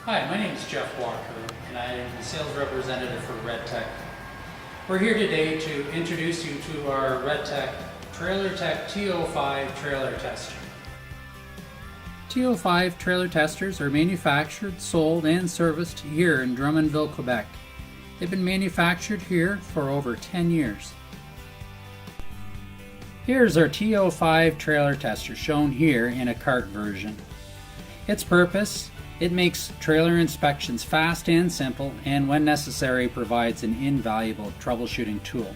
Hi, my name is Jeff Walker, and I am the sales representative for RedTech. We're here today to introduce you to our RedTech Trailerteck TO5 trailer tester. TO5 trailer testers are manufactured, sold, and serviced here in Drummondville, Quebec. They've been manufactured here for over 10 years. Here's our TO5 trailer tester shown here in a cart version. Its purpose: it makes trailer inspections fast and simple, and when necessary provides an invaluable troubleshooting tool.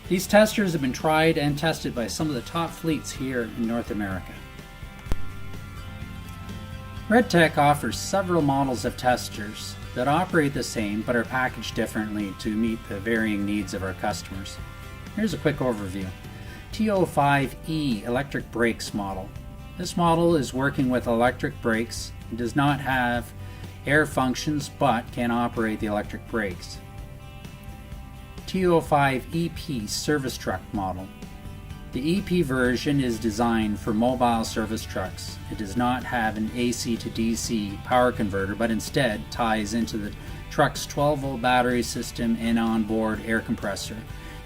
These testers have been tried and tested by some of the top fleets here in North America. RedTech offers several models of testers that operate the same but are packaged differently to meet the varying needs of our customers. Here's a quick overview. TO5E electric brakes model. This model is working with electric brakes. It does not have air functions but can operate the electric brakes. TO5EP service truck model. The EP version is designed for mobile service trucks. It does not have an AC to DC power converter, but instead ties into the truck's 12-volt battery system and onboard air compressor.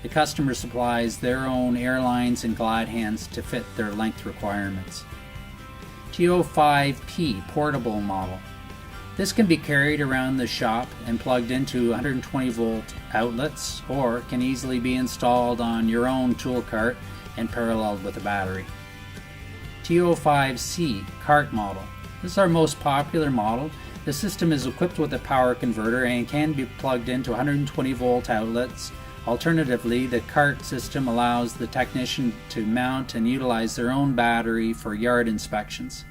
The customer supplies their own air lines and glide hands to fit their length requirements. TO5P portable model. This can be carried around the shop and plugged into 120 volt outlets, or can easily be installed on your own tool cart and paralleled with a battery. TO5C cart model. This is our most popular model. The system is equipped with a power converter and can be plugged into 120 volt outlets. Alternatively, the cart system allows the technician to mount and utilize their own battery for yard inspections.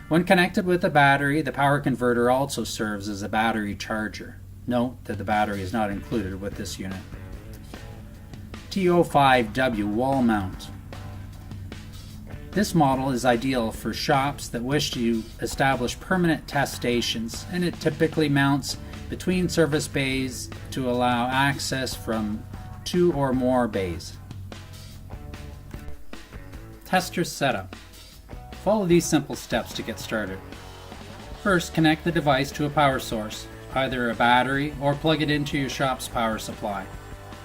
When connected with the battery, the power converter also serves as a battery charger. Note that the battery is not included with this unit. TO5W wall mount. This model is ideal for shops that wish to establish permanent test stations, and it typically mounts between service bays to allow access from 2 or more bays. Tester setup. Follow these simple steps to get started. First, connect the device to a power source, either a battery or plug it into your shop's power supply.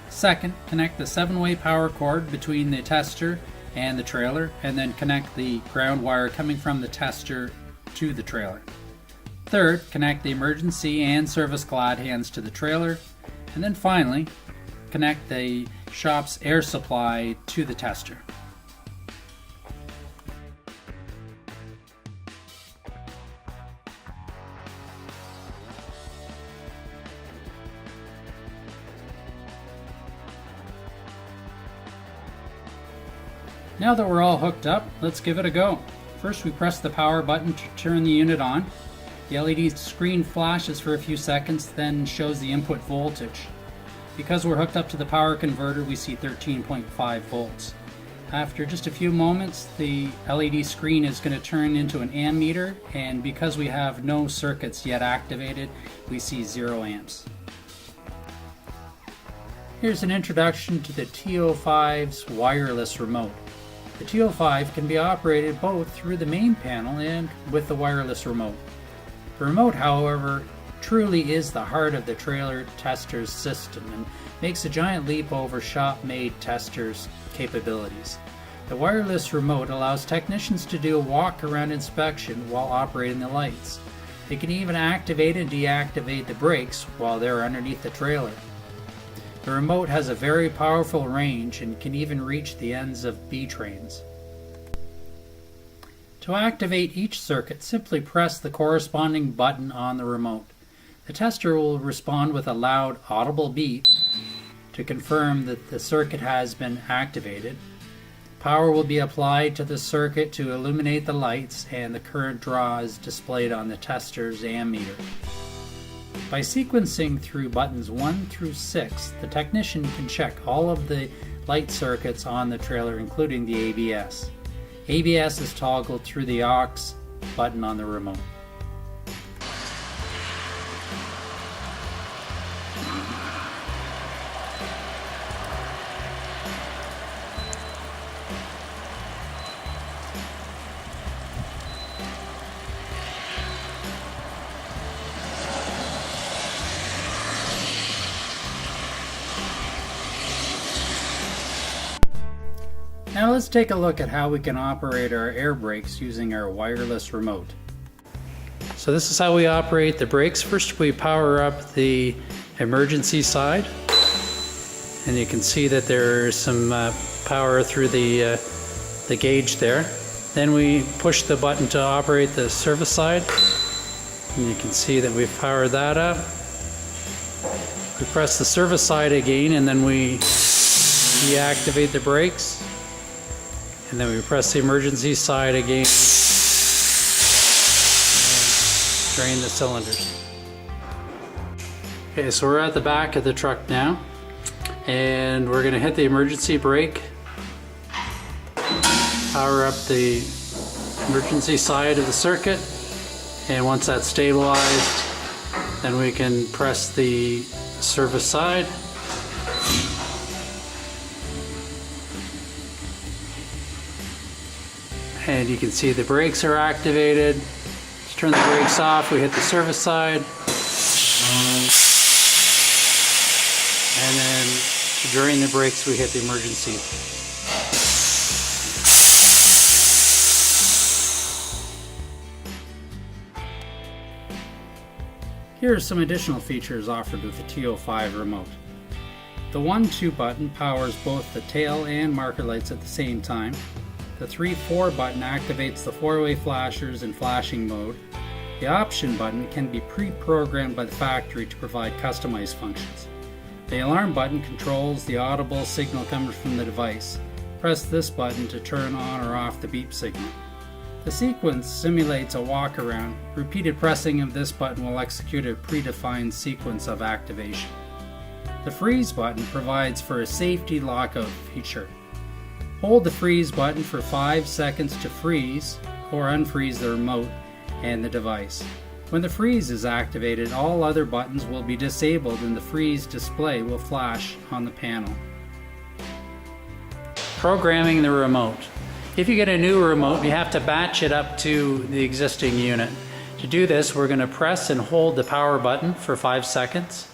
Second, connect the 7-way power cord between the tester and the trailer, and then connect the ground wire coming from the tester to the trailer. Third, connect the emergency and service glide hands to the trailer, and then finally, connect the shop's air supply to the tester. Now that we're all hooked up, let's give it a go. First, we press the power button to turn the unit on. The LED screen flashes for a few seconds, then shows the input voltage. Because we're hooked up to the power converter, we see 13.5 volts. After just a few moments, the LED screen is going to turn into an ammeter, and because we have no circuits yet activated, we see 0 amps. Here's an introduction to the TO5's wireless remote. The TO5 can be operated both through the main panel and with the wireless remote. The remote, however, truly is the heart of the trailer tester's system and makes a giant leap over shop-made testers' capabilities. The wireless remote allows technicians to do a walk-around inspection while operating the lights. They can even activate and deactivate the brakes while they're underneath the trailer. The remote has a very powerful range and can even reach the ends of B-trains. To activate each circuit, simply press the corresponding button on the remote. The tester will respond with a loud, audible beep to confirm that the circuit has been activated. Power will be applied to the circuit to illuminate the lights, and the current draw is displayed on the tester's ammeter. By sequencing through buttons 1 through 6, the technician can check all of the light circuits on the trailer, including the ABS. ABS is toggled through the aux button on the remote. Now let's take a look at how we can operate our air brakes using our wireless remote. So this is how we operate the brakes. First we power up the emergency side, and you can see that there's some power through the gauge there. Then we push the button to operate the service side, and you can see that we've powered that up. We press the service side again, and then we deactivate the brakes, and then we press the emergency side again and drain the cylinders. Okay, so we're at the back of the truck now, and we're going to hit the emergency brake, power up the emergency side of the circuit, and once that's stabilized, then we can press the service side. And you can see the brakes are activated. Let's turn the brakes off, we hit the service side. And then to drain the brakes, we hit the emergency. Here are some additional features offered with the TO5 remote. The 1-2 button powers both the tail and marker lights at the same time. The 3-4 button activates the 4-way flashers in flashing mode. The option button can be pre-programmed by the factory to provide customized functions. The alarm button controls the audible signal coming from the device. Press this button to turn on or off the beep signal. The sequence simulates a walk around. Repeated pressing of this button will execute a predefined sequence of activation. The freeze button provides for a safety lockout feature. Hold the freeze button for 5 seconds to freeze or unfreeze the remote and the device. When the freeze is activated, all other buttons will be disabled and the freeze display will flash on the panel. Programming the remote. If you get a new remote, you have to batch it up to the existing unit. To do this, we're going to press and hold the power button for 5 seconds.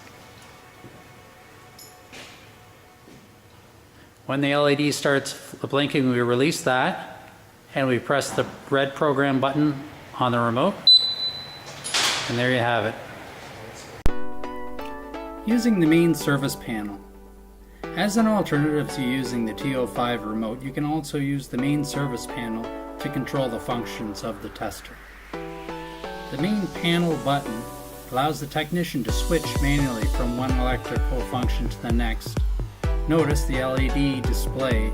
When the LED starts blinking, we release that, and we press the red program button on the remote, and there you have it. Using the main service panel. As an alternative to using the TO5 remote, you can also use the main service panel to control the functions of the tester. The main panel button allows the technician to switch manually from one electrical function to the next. Notice the LED display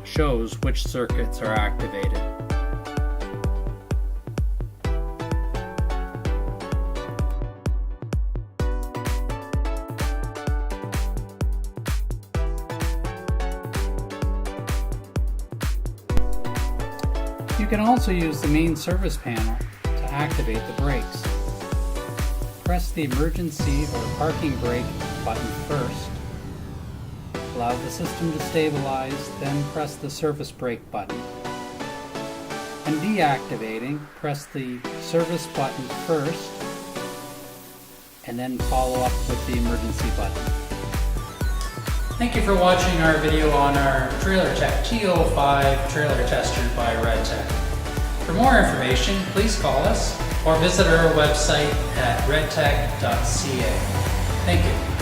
shows which circuits are activated. You can also use the main service panel to activate the brakes. Press the emergency or parking brake button first. Allow the system to stabilize, then press the service brake button. When deactivating, press the service button first, and then follow up with the emergency button. Thank you for watching our video on our Trailerteck TO5 trailer tester by RedTech. For more information, please call us or visit our website at redtech.ca. Thank you.